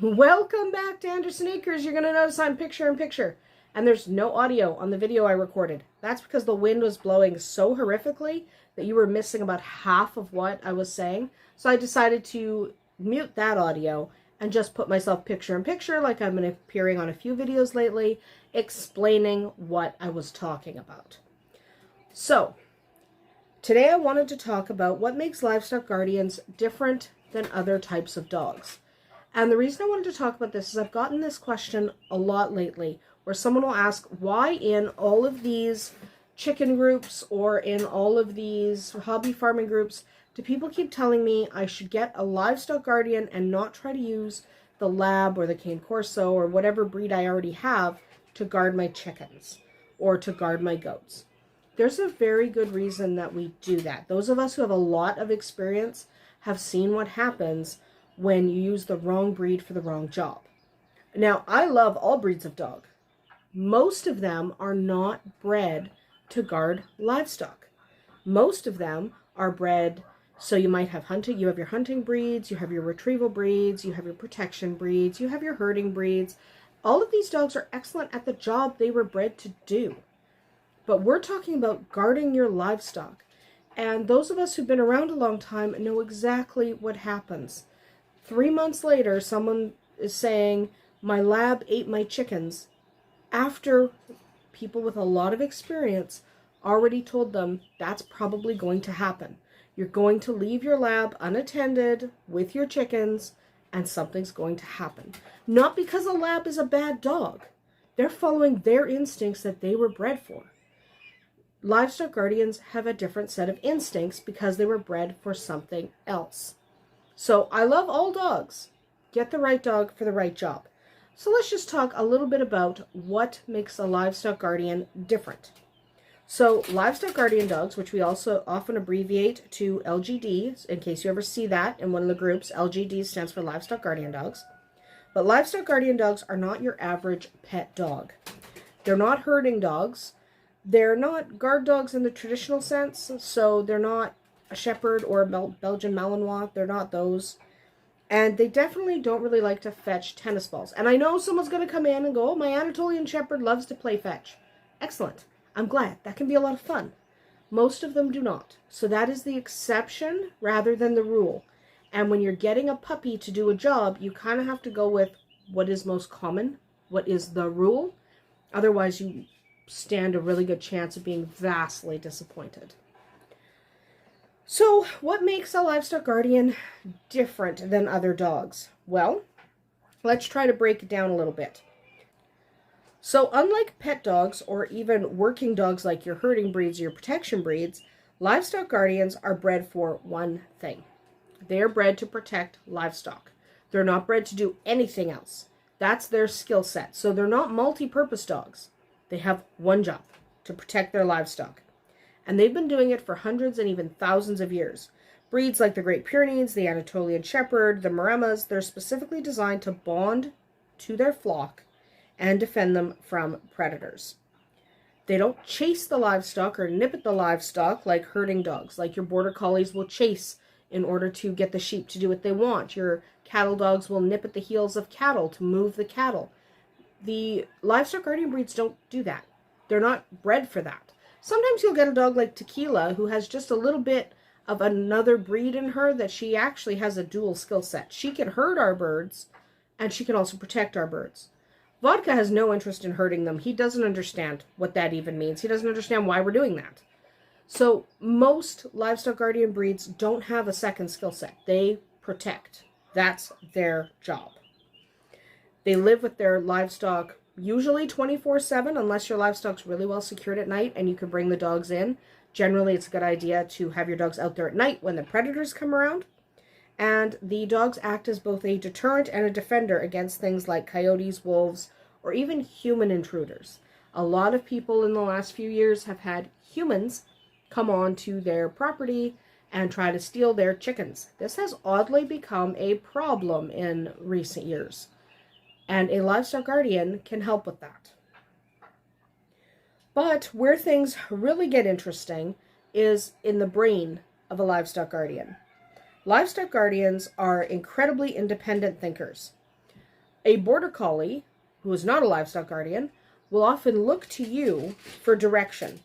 Welcome back to Andersen Acres. You're going to notice I'm picture in picture, and there's no audio on the video I recorded. That's because the wind was blowing so horrifically that you were missing about half of what I was saying. So I decided to mute that audio and just put myself picture in picture, like I've been appearing on a few videos lately, explaining what I was talking about. So today I wanted to talk about what makes livestock guardians different than other types of dogs. And the reason I wanted to talk about this is I've gotten this question a lot lately, where someone will ask, why in all of these chicken groups or in all of these hobby farming groups do people keep telling me I should get a livestock guardian and not try to use the lab or the cane corso or whatever breed I already have to guard my chickens or to guard my goats? There's a very good reason that we do that. Those of us who have a lot of experience have seen what happens when you use the wrong breed for the wrong job. Now, I love all breeds of dog. Most of them are not bred to guard livestock. Most of them are bred, so you might have hunting, you have your hunting breeds, you have your retrieval breeds, you have your protection breeds, you have your herding breeds. All of these dogs are excellent at the job they were bred to do. But we're talking about guarding your livestock. And those of us who've been around a long time know exactly what happens. 3 months later, someone is saying, my lab ate my chickens, after people with a lot of experience already told them that's probably going to happen. You're going to leave your lab unattended with your chickens, and something's going to happen. Not because a lab is a bad dog. They're following their instincts that they were bred for. Livestock guardians have a different set of instincts because they were bred for something else. So I love all dogs. Get the right dog for the right job. So let's just talk a little bit about what makes a livestock guardian different. So livestock guardian dogs, which we also often abbreviate to LGDs, in case you ever see that in one of the groups, LGDs stands for livestock guardian dogs. But livestock guardian dogs are not your average pet dog. They're not herding dogs. They're not guard dogs in the traditional sense, so they're not a shepherd or a Belgian Malinois. They're not those. And they definitely don't really like to fetch tennis balls. And I know someone's going to come in and go, oh, my Anatolian Shepherd loves to play fetch. Excellent. I'm glad. That can be a lot of fun. Most of them do not. So that is the exception rather than the rule. And when you're getting a puppy to do a job, you kind of have to go with what is most common, what is the rule. Otherwise, you stand a really good chance of being vastly disappointed. So, what makes a livestock guardian different than other dogs? Well, let's try to break it down a little bit. So, unlike pet dogs or even working dogs like your herding breeds or your protection breeds, livestock guardians are bred for one thing. They are bred to protect livestock. They're not bred to do anything else. That's their skill set. So, they're not multi-purpose dogs. They have one job, to protect their livestock. And they've been doing it for hundreds and even thousands of years. Breeds like the Great Pyrenees, the Anatolian Shepherd, the Maremmas, they're specifically designed to bond to their flock and defend them from predators. They don't chase the livestock or nip at the livestock like herding dogs, like your border collies will chase in order to get the sheep to do what they want. Your cattle dogs will nip at the heels of cattle to move the cattle. The livestock guardian breeds don't do that. They're not bred for that. Sometimes you'll get a dog like Tequila who has just a little bit of another breed in her that she actually has a dual skill set. She can herd our birds and she can also protect our birds. Vodka has no interest in herding them. He doesn't understand what that even means. He doesn't understand why we're doing that. So most livestock guardian breeds don't have a second skill set. They protect. That's their job. They live with their livestock usually 24/7, unless your livestock's really well secured at night and you can bring the dogs in. Generally, it's a good idea to have your dogs out there at night when the predators come around. And the dogs act as both a deterrent and a defender against things like coyotes, wolves, or even human intruders. A lot of people in the last few years have had humans come on to their property and try to steal their chickens. This has oddly become a problem in recent years. And a livestock guardian can help with that. But where things really get interesting is in the brain of a livestock guardian. Livestock guardians are incredibly independent thinkers. A border collie, who is not a livestock guardian, will often look to you for direction.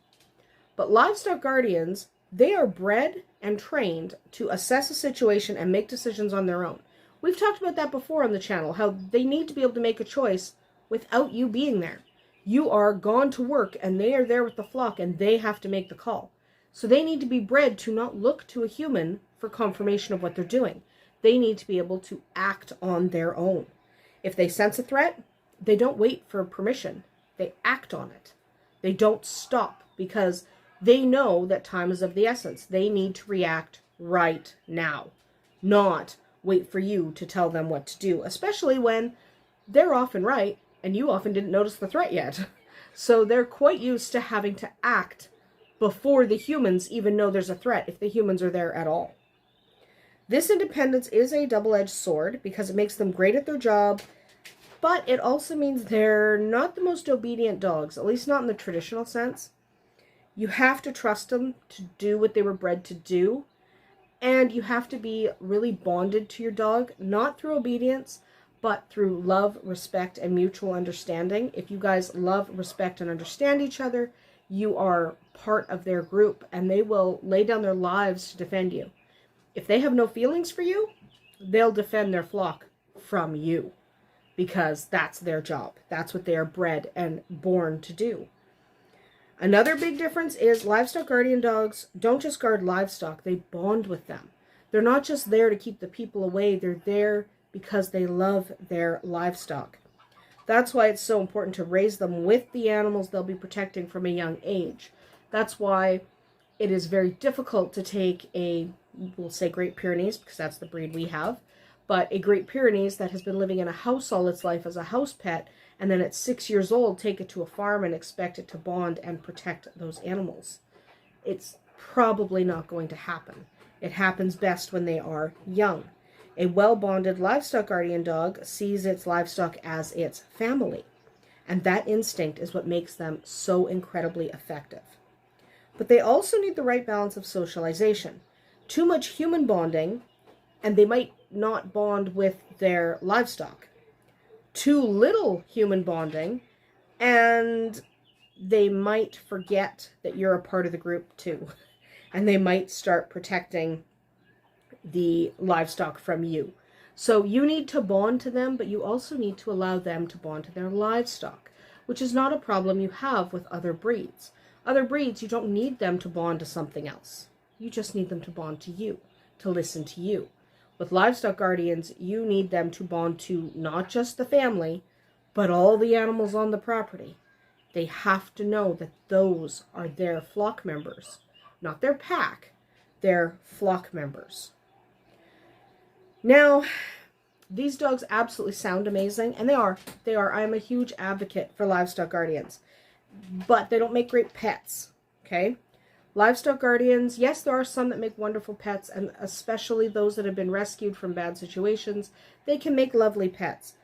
But livestock guardians, they are bred and trained to assess a situation and make decisions on their own. We've talked about that before on the channel, how they need to be able to make a choice without you being there. You are gone to work and they are there with the flock and they have to make the call. So they need to be bred to not look to a human for confirmation of what they're doing. They need to be able to act on their own. If they sense a threat, they don't wait for permission. They act on it. They don't stop because they know that time is of the essence. They need to react right now, not wait for you to tell them what to do, especially when they're often right and you often didn't notice the threat yet. So they're quite used to having to act before the humans even know there's a threat, if the humans are there at all. This independence is a double-edged sword because it makes them great at their job, but it also means they're not the most obedient dogs, at least not in the traditional sense. You have to trust them to do what they were bred to do, and you have to be really bonded to your dog, not through obedience, but through love, respect, and mutual understanding. If you guys love, respect, and understand each other, you are part of their group, and they will lay down their lives to defend you. If they have no feelings for you, they'll defend their flock from you, because that's their job. That's what they are bred and born to do. Another big difference is livestock guardian dogs don't just guard livestock, they bond with them. They're not just there to keep the people away, they're there because they love their livestock. That's why it's so important to raise them with the animals they'll be protecting from a young age. That's why it is very difficult to take a, we'll say Great Pyrenees, because that's the breed we have, but a Great Pyrenees that has been living in a house all its life as a house pet, and then at 6 years old, take it to a farm and expect it to bond and protect those animals. It's probably not going to happen. It happens best when they are young. A well-bonded livestock guardian dog sees its livestock as its family, and that instinct is what makes them so incredibly effective. But they also need the right balance of socialization. Too much human bonding, and they might not bond with their livestock. Too little human bonding, and they might forget that you're a part of the group too. And they might start protecting the livestock from you. So you need to bond to them, but you also need to allow them to bond to their livestock, which is not a problem you have with other breeds. Other breeds, you don't need them to bond to something else. You just need them to bond to you, to listen to you. With livestock guardians, you need them to bond to not just the family, but all the animals on the property. They have to know that those are their flock members, not their pack, they're flock members. Now, these dogs absolutely sound amazing, and they are. I am a huge advocate for livestock guardians, but they don't make great pets, okay? Livestock guardians, yes, there are some that make wonderful pets, and especially those that have been rescued from bad situations. They can make lovely pets,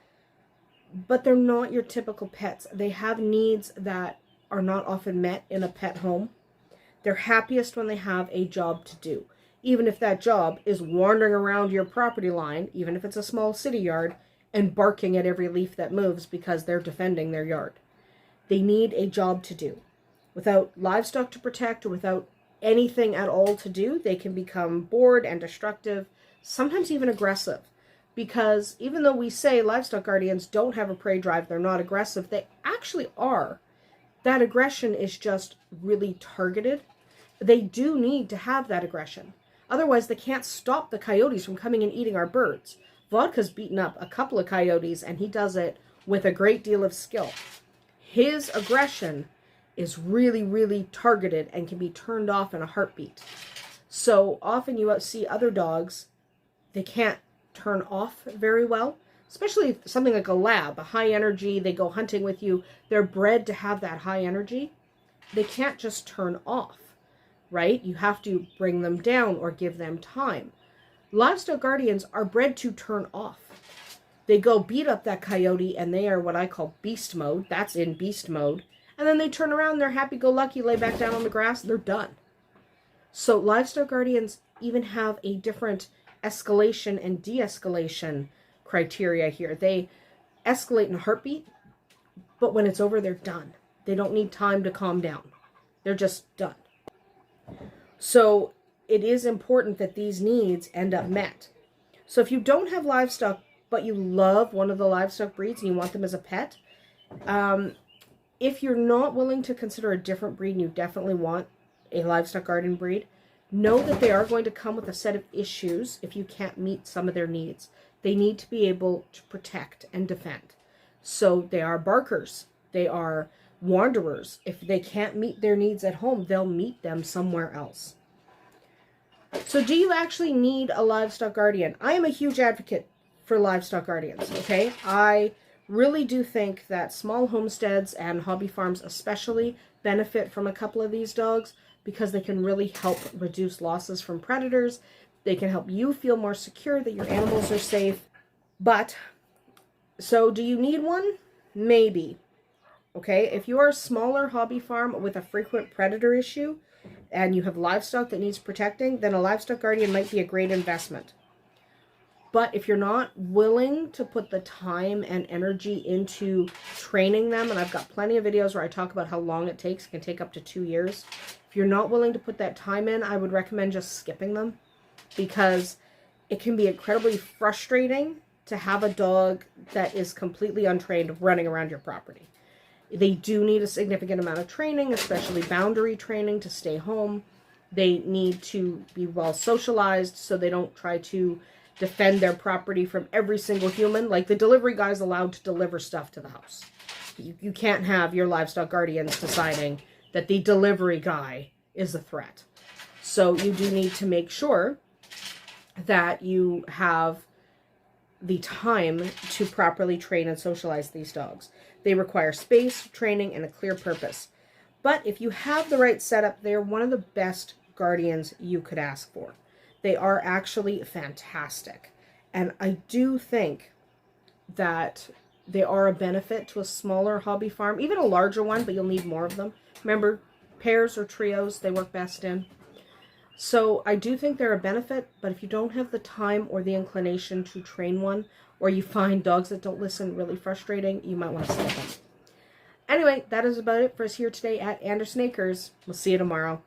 but they're not your typical pets. They have needs that are not often met in a pet home. They're happiest when they have a job to do, even if that job is wandering around your property line, even if it's a small city yard, and barking at every leaf that moves because they're defending their yard. They need a job to do. Without livestock to protect or without anything at all to do, they can become bored and destructive, sometimes even aggressive. Because even though we say livestock guardians don't have a prey drive, they're not aggressive, they actually are. That aggression is just really targeted. They do need to have that aggression. Otherwise, they can't stop the coyotes from coming and eating our birds. Vodka's beaten up a couple of coyotes, and he does it with a great deal of skill. His aggression is really, really targeted and can be turned off in a heartbeat. So often you see other dogs, they can't turn off very well, especially something like a lab, a high energy, they go hunting with you, they're bred to have that high energy. They can't just turn off, right? You have to bring them down or give them time. Livestock guardians are bred to turn off. They go beat up that coyote and they are what I call beast mode. That's in beast mode. And then they turn around, they're happy-go-lucky, lay back down on the grass, they're done. So livestock guardians even have a different escalation and de-escalation criteria here. They escalate in a heartbeat, but when it's over, they're done. They don't need time to calm down. They're just done. So it is important that these needs end up met. So if you don't have livestock, but you love one of the livestock breeds and you want them as a pet, if you're not willing to consider a different breed and you definitely want a livestock guardian breed, know that they are going to come with a set of issues if you can't meet some of their needs. They need to be able to protect and defend. So they are barkers. They are wanderers. If they can't meet their needs at home, they'll meet them somewhere else. So do you actually need a livestock guardian? I am a huge advocate for livestock guardians, okay? I really do think that small homesteads and hobby farms especially benefit from a couple of these dogs because they can really help reduce losses from predators. They can help you feel more secure that your animals are safe. But, so do you need one? Maybe. Okay, if you are a smaller hobby farm with a frequent predator issue and you have livestock that needs protecting, then a livestock guardian might be a great investment. But if you're not willing to put the time and energy into training them, and I've got plenty of videos where I talk about how long it takes, it can take up to 2 years. If you're not willing to put that time in, I would recommend just skipping them, because it can be incredibly frustrating to have a dog that is completely untrained running around your property. They do need a significant amount of training, especially boundary training to stay home. They need to be well socialized so they don't try to defend their property from every single human. Like the delivery guy's allowed to deliver stuff to the house. You can't have your livestock guardians deciding that the delivery guy is a threat. So you do need to make sure that you have the time to properly train and socialize these dogs. They require space, training, and a clear purpose. But if you have the right setup, they're one of the best guardians you could ask for. They are actually fantastic. And I do think that they are a benefit to a smaller hobby farm, even a larger one, but you'll need more of them. Remember, pairs or trios, they work best in. So I do think they're a benefit, but if you don't have the time or the inclination to train one, or you find dogs that don't listen really frustrating, you might want to skip them. Anyway, that is about it for us here today at Andersen Acres. We'll see you tomorrow.